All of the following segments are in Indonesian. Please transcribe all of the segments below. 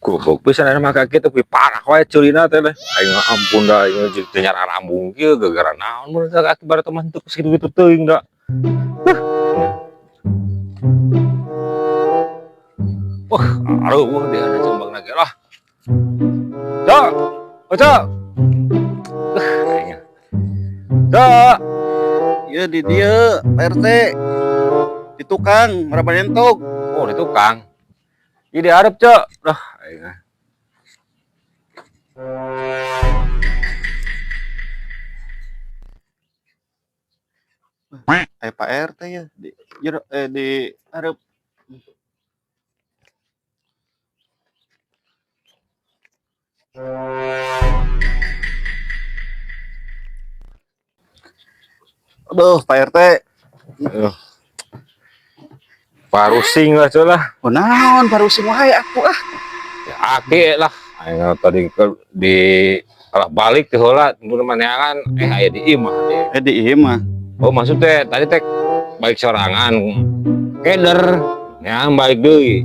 Goblok pisan mah kaget tapi parah wae ceulina teh. Aing ampun da ieu teh nyara rambung kieu gara-gara naon mun kaki baru teman teu segitu teuing da. Wah, aduh dia ada jombang lagi lah. Cok, cok. Cok. Iya di dia, Pak RT. Di tukang, maraban entok. Oh, di tukang. Jadi harap cok. Dah, aing. Pak RT ya di harap. Aduh, Pak RT. Parusing lah cok lah. Oh naon parusing wae aku ah. Ya ake lah. Aing tadi di kalau balik ke heula mun manehan aya di imah deh. Di ieu mah. Oh maksudnya tadi teh baik sorangan keder ya balik deui.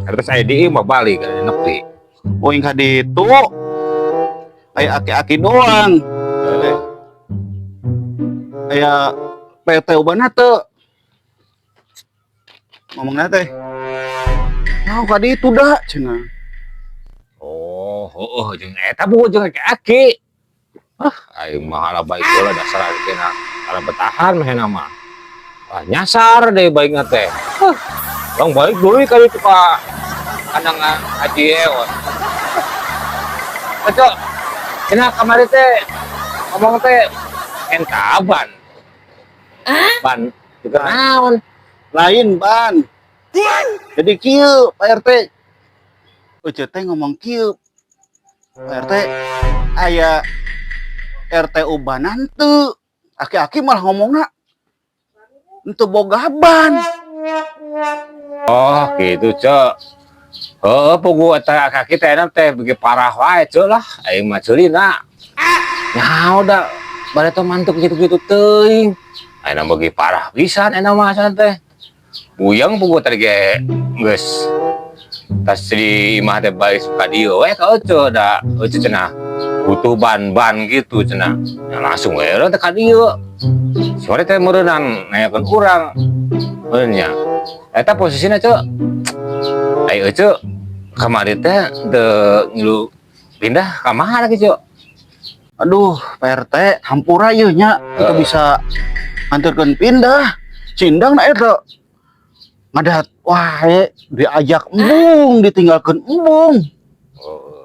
Terus saya di imah balik kan nepi. Oh yang ditu. Aya aki-aki doang. Aya PT ubana teu. Ngomongna teh. Nah, ka ditu dah cenah. Oh, heuh jeung eta bu jeung aki-aki. Ah, aing mah ala baik heula dasar kena ala betahan mah enak mah. Ah, nyasar deh baiknya teh. Bang balik dulu kali itu ka kandang Haji Ewan. Cok, cenah kamari teh ngomong teh enta ban. Ban juga naon? Lain ban. Jadi kieu Pak RT. Euceut teh ngomong kieu. Pak RT aya RT ubanan teu. Aki-aki malah ngomongna henteu boga ban. Oh, gitu, Cok. Heuh, pugu eta kaki teh enak teh bege parah wae, Cok lah. Aing mah ceulina. Nyaho da bade teh mantuk gitu-gitu teuing. Aing bege parah pisan eta mah asan teh. Buyang pugu tadi ge geus tas di imah teh bae suka dieu we ka Oco da. Oco cenah butuh ban-ban gitu cenah. Ya langsung we teh ka dieu. Sore teh meureunang nanyakeun urang. Beun nya. Eta posisina, Cok. Ai Oco kamari teh teu ngilu pindah ka mana ge, Cok? Aduh, Pak RT, hampura ieu nya. Kita bisa nganterkeun pindah. Cindang na eta. Ngadat wae diajak embung, ditinggalkeun embung.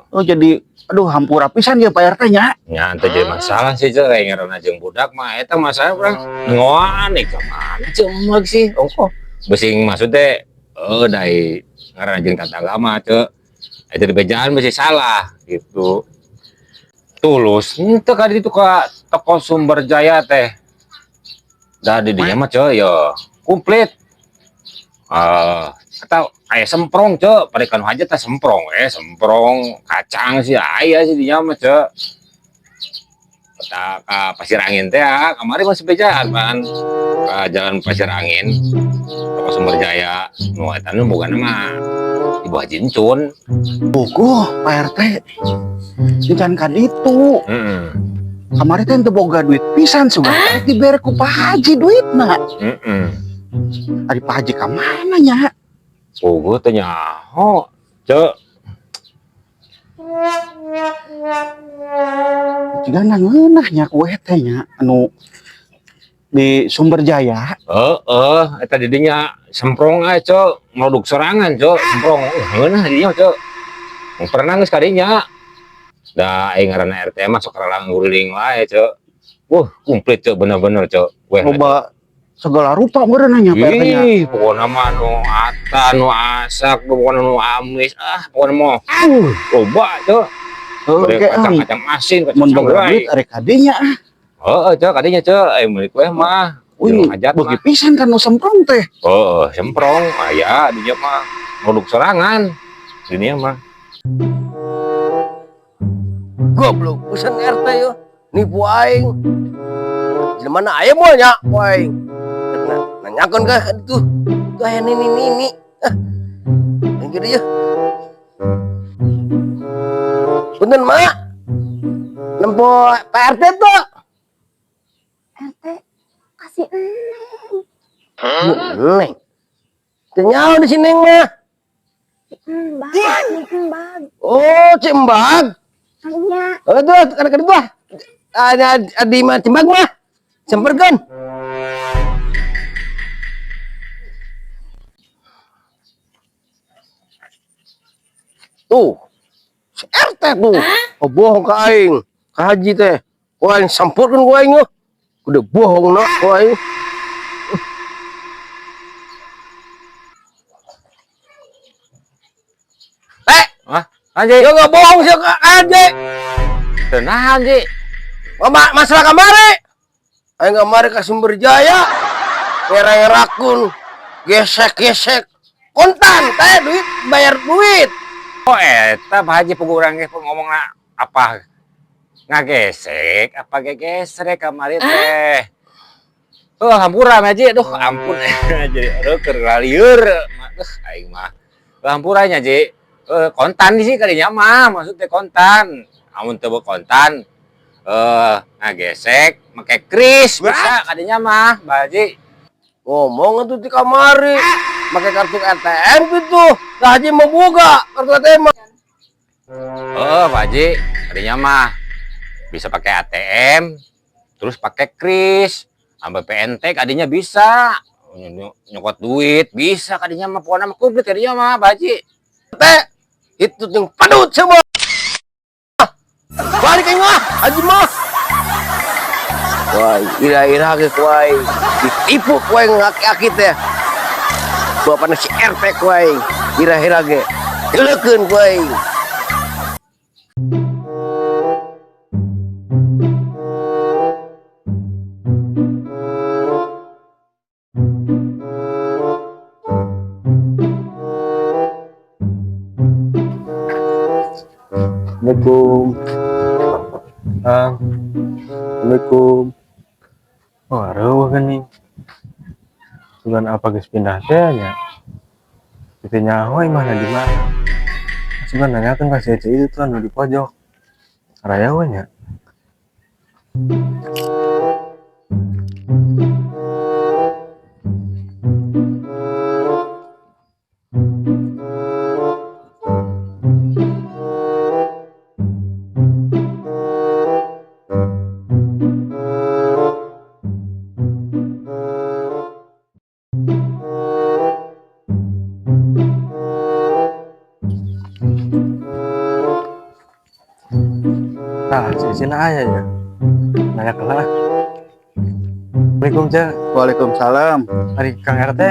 Oh jadi aduh hampura pisan ya Pak RT nya. Nya teu jadi masalah sih Cok, kayak ngaranna jeung budak mah eta masalah urang ngoan ka mana ceumeug sih. Ongko besing maksud teh dai ngaranna jeung tatangga mah Cok. Eta di bejaan masih salah gitu. Tulus henteu ka ditu ka toko Sumber Jaya teh. Da di dinya mah Cok ya komplit. Atau aya semprong Cok, pada kan hajat teh semprong semprong kacang sih aya sih dinya mah Cok. Ka pasir angin teh kamari masih bejaan pan. Jalan Pasir Angin ke Sumber Jaya nu eta nu boga mah Ibu Haji Encun. Bogoh Pak RT. Jangan kan itu. Kamari teh teu boga duit pisan sugan dibere ku Pak Haji duitna. Ari Pak Haji ka mana nya? Boga teh nyaho, Cek. Juga ngeunah nya ku teh nya anu di Sumber Jaya. Eta di dinya semprong ae, Cek. Moduk sorangan, Cek. Semprong. Ngeunah di dinya, Cek. Mun pernah geus kadinya. Da aing ngaranna RT mah sok ralang nguruling wae, Cek. Komplit, Cek, bener-bener, Cek. Loba segala rupa meureun nya Pak RT nya. Ih, pokona mah nu ata, nu asak, pokona nu amis, pokona mah. Loba, Cek. Kacang-kacang asin, Mun kacang boga duit sangrai. ari kadinya. Cek, kadinya, Cek. Meuli kue mah. Wih, bagi pisan kan nu semprong teh. Semprong, aya dinya mah moduk sorangan. Dinya mah. Goblok, usan RT yo. Nipu aing. Jelema aya moal nya ku aing. Nanyakeun ka itu. Tuh aya nini. Yang kieu ya. Punten mak. Nempo Pak RT tuh. RT kasih eneng. Neng. Ternyaho di sini mah. Mbak. Oh, Cembag. Hanya Tuh, kadang-kadang tuh. Ada di mah Cembag mah. Semperkeun. Tuh. Si RT tuh. Oh, bohong ka aing. Ka Haji teh. Ku aing sampurkeun ku aing. Udah bohong nak ku aing. Haji, Ya enggak bohong sih Kak Haji. tenang, Haji. Mama masalah kamari. Aing kamari ka Sumber Jaya. Ngerak-ngerakun. Gesek-gesek. Kontan, teh duit bayar duit. Eta Pak Haji pengurang ge ngomongna apa? Ngagesek, apa gegesrek kamari teh. Hampura Haji, aduh ampun. Jadi keur lalieur. Aing mah. Hampura nya, Ji. Kontan di sini kalinya mah, maksudnya kontan. Amun teu kontan, ngagesek, make kris bisa kadinya mah, Pak Haji. Ngomong atuh di kamari. Pakai kartu ATM gitu. Tah Haji mau buka kartu ATM. Pak Haji, kadinya mah bisa pakai ATM, terus pakai kris, sampai PNT kadinya bisa. Nyokot duit bisa kadinya mah, pokoknya mah komplit kadinya mah, Pak Haji. Teh itu yang padut semua. Balik aing mah, Haji mah. Wah, ira-ira ge kuai. Ditipu kuai ngaki-aki teh. Bapana si RT kuai. Ira-ira ge. Dileukeun kuai. Assalamualaikum. Assalamualaikum. Oh, reueuh geuning. Sugan apa geus pindah teh nya? Teu nyaho imahna di mana? Sugan nanyakeun ka si Ece itu tuh anu di pojok. Raya we nya. Nah, si Cina aya ya. Nanya kelah. Assalamualaikum, Cek. Waalaikumsalam. Ari Kang RT.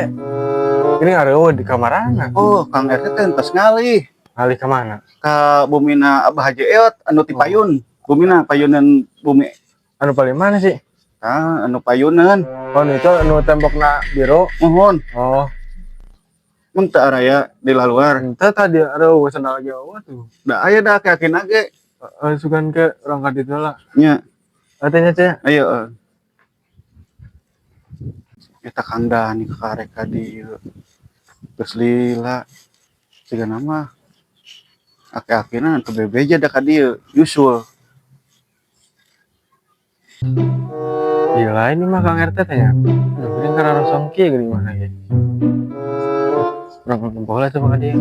Ini ngareueuh di kamarana. Oh, Kang RT teh entos ngalih Ngalih ka mana? ka bumina Abah Haji Eot anu ti payun. Bumina payunan bumi. Anu paling mana sih? Anu payunan. Oh, itu anu tembokna biru. Mohon, Oh, mun teu araya di luar. ente tadi areueuh sandal Jawa tuh. Da aya da kayakin age Sugan ke rangka itu lah. nya. Artinya, Cek. Ayo. Eta Kang Dani karek ka dieu. Geus lila. Siga nama aki-akina teu bebeja da ka dieu, Yusul. Gila ini mah Kang RT tanya. Aduh, ini karena songki gini mana ya? Kurang boleh tuh maka dia.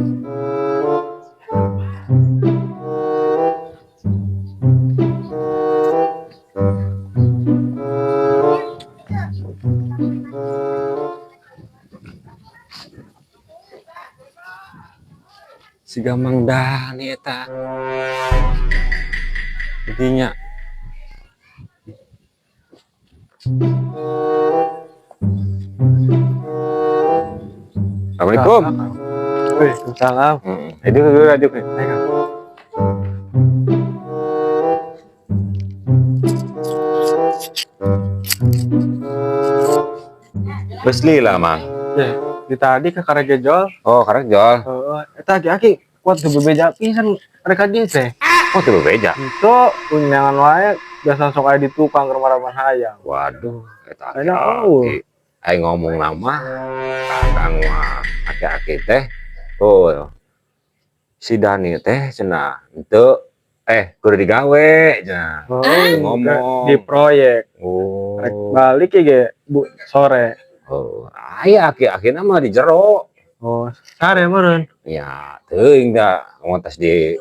Si Gamang Dani eta. Intinya Assalamualaikum. Wih, salam. Itu dulu radio nih. Besli lah mang. Ya, di tadi ke Karagejol. Oh karek jual. Eta aki-aki kuat tuh bebeja pisan mereka dia teh. Oh tuh beja. Itu unyangan wae biasa sok aya di tukang ke rumah hayang. Waduh, eta Enak, oh. aki. Ayo ngomong nama, kakang mah aki-aki teh. Oh, si Dani teh cenah ente kudu digawe cenah. Oh, ngomong. di proyek. Oh. Rek balik ya ge Bu sore. Oh, aya aki-aki mah di jero. Oh, sare meureun. Ya, teuing da ngontes di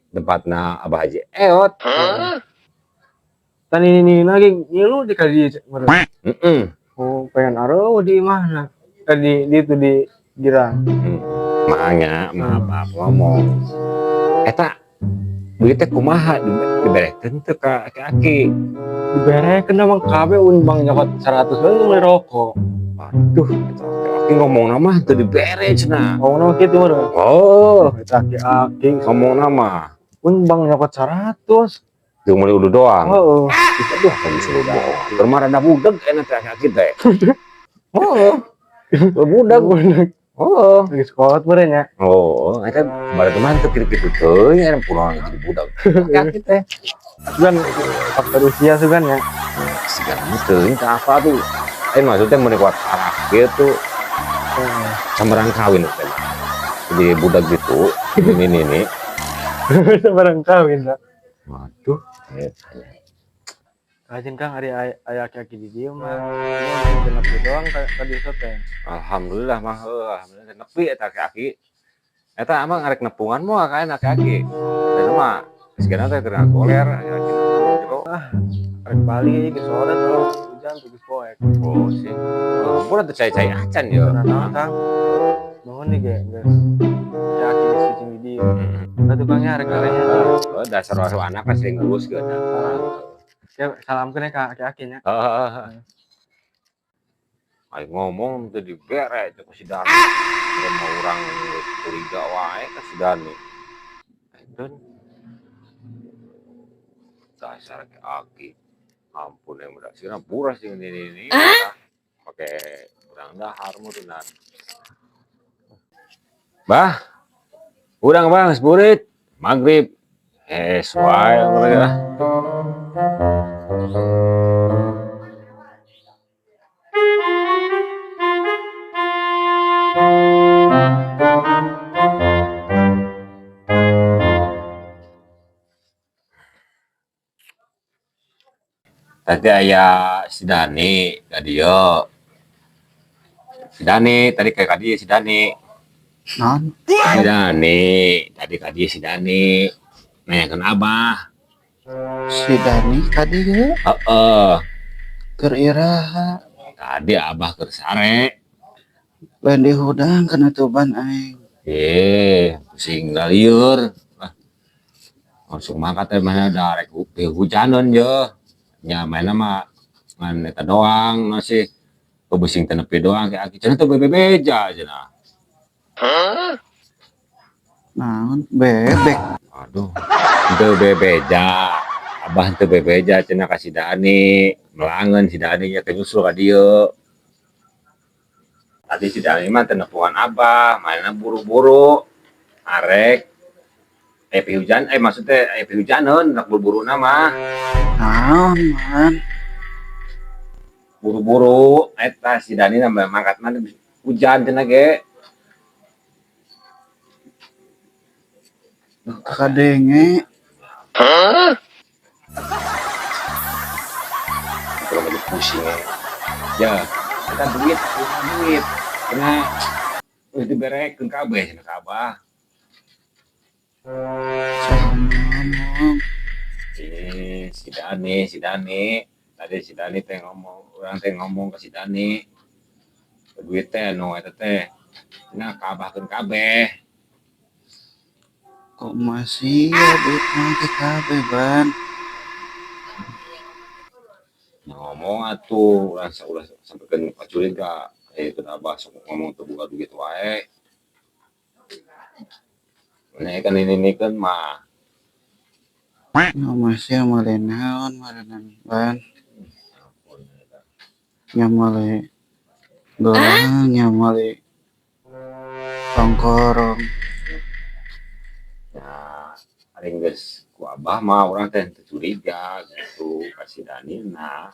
tempatna Abah Haji Eot. Tan ini lagi ngilu di kadi meureun. Heeh. Oh, pengen areuh di mana? Di itu di Girang. Makanya, maaf ngomong. Eta begitu kumaha diberekeun teu ka aki-aki. Diberekeun emang kabeh bang nyokot 100 bae beli rokok. Waduh, eta aki ngomong nama teu dibere cenah. Oh, no kitu meureun. Oh, Eta aki-aki ngomong nama. bang nyokot 100. Teu meuli udah doang. Heeh. Aduh, kan suruh bohong. Bermarana budeg enak teh aki teh. Oh. Budak. Oh. Lagi sekolah meureun nya. Oh, eta bari teman teu kitu-kitu teuing aya pulang jadi budak. Aki teh. Kan faktor usia juga ya. Segala teuing teh apa tuh? Maksudnya mun kuat arah gitu. Sambaran kawin teh. Jadi budak gitu. Ini. Barang kawin lah. Waduh. Rajin Kang hari aya aki-aki di dieu mah. Genep doang tadi teh. Alhamdulillah mah alhamdulillah nepi eta aki. Eta emang arek nepungan moal kae aki-aki. Eta mah sigana teh keur goler aki jero. Arek balik aja ke sore tuh hujan tuh geus poek. Oh sih. Ampun teh cai-cai acan ya. Nah, Kang. Nuhun nih ge, geus. Aki geus cicing di dieu. Da tukangnya arek karenya. Oh dasar anak kan sering ngurus geuna. Ya salamkeun ya ka aki-aki nya. Heeh. Ayo ngomong teu dibere teh ku si Dani. Ada mau urang curiga wae ka si Dani. Ayeun dasar aki. Ampun yang udah sira puras jeung ini. Pakai urang dahar mutunan. Bah. Urang Bang sepurit magrib. Wae mereka. Tadi aya si Dani ka dieu. Si Dani tadi kayak kadi si Dani. Non, Si Dani tadi kadi si Dani. Nanyakeun Abah. si Dani ka dieu Heeh. keur iraha Tadi Abah keur sare. lain dihudang kana tuban aing. Pusing da lieur. Langsung mangkat teh mana da rek hujanan je. Nya mainna mah ngan eta doang masih pebusing teh nepi doang kayak aki cenah teh bebeja cenah. Naon bebek. Aduh, teu bebeja. Abah teu bebeja cenah ka si Dani. Melangeun si Dani nya teh nyusul ka dieu. Tadi si Dani mah teh nepungan Abah, mainna buru-buru. Arek hujan, maksudnya hujanan, nak buru-buru nama. Naon man. buru-buru eta si Dani nambah mangkat mana hujan cenah ge. Kadenge Kalau lagi pusing ya. Kita duit, duit. Karena wis diberekeun kabeh cenah ka Abah. ngomong Si Dani. Tadi si Dani teh ngomong, orang teh ngomong ke si Dani. Duit teh anu eta teh. Cenah ka Abahkeun kabeh. kok masih ya duit nanti kabeh ban. Ngomong atuh urang ulah sampaikeun ka curiga. Itu Abah sok ngomong teu buka duit wae. Nek kan ini kan mah Ya masih male naon maranan ban. Nyamale gelang, nyamale tongkorong. ya paling geus ku Abah mah urang teh teu curiga gitu ka si Dani nah.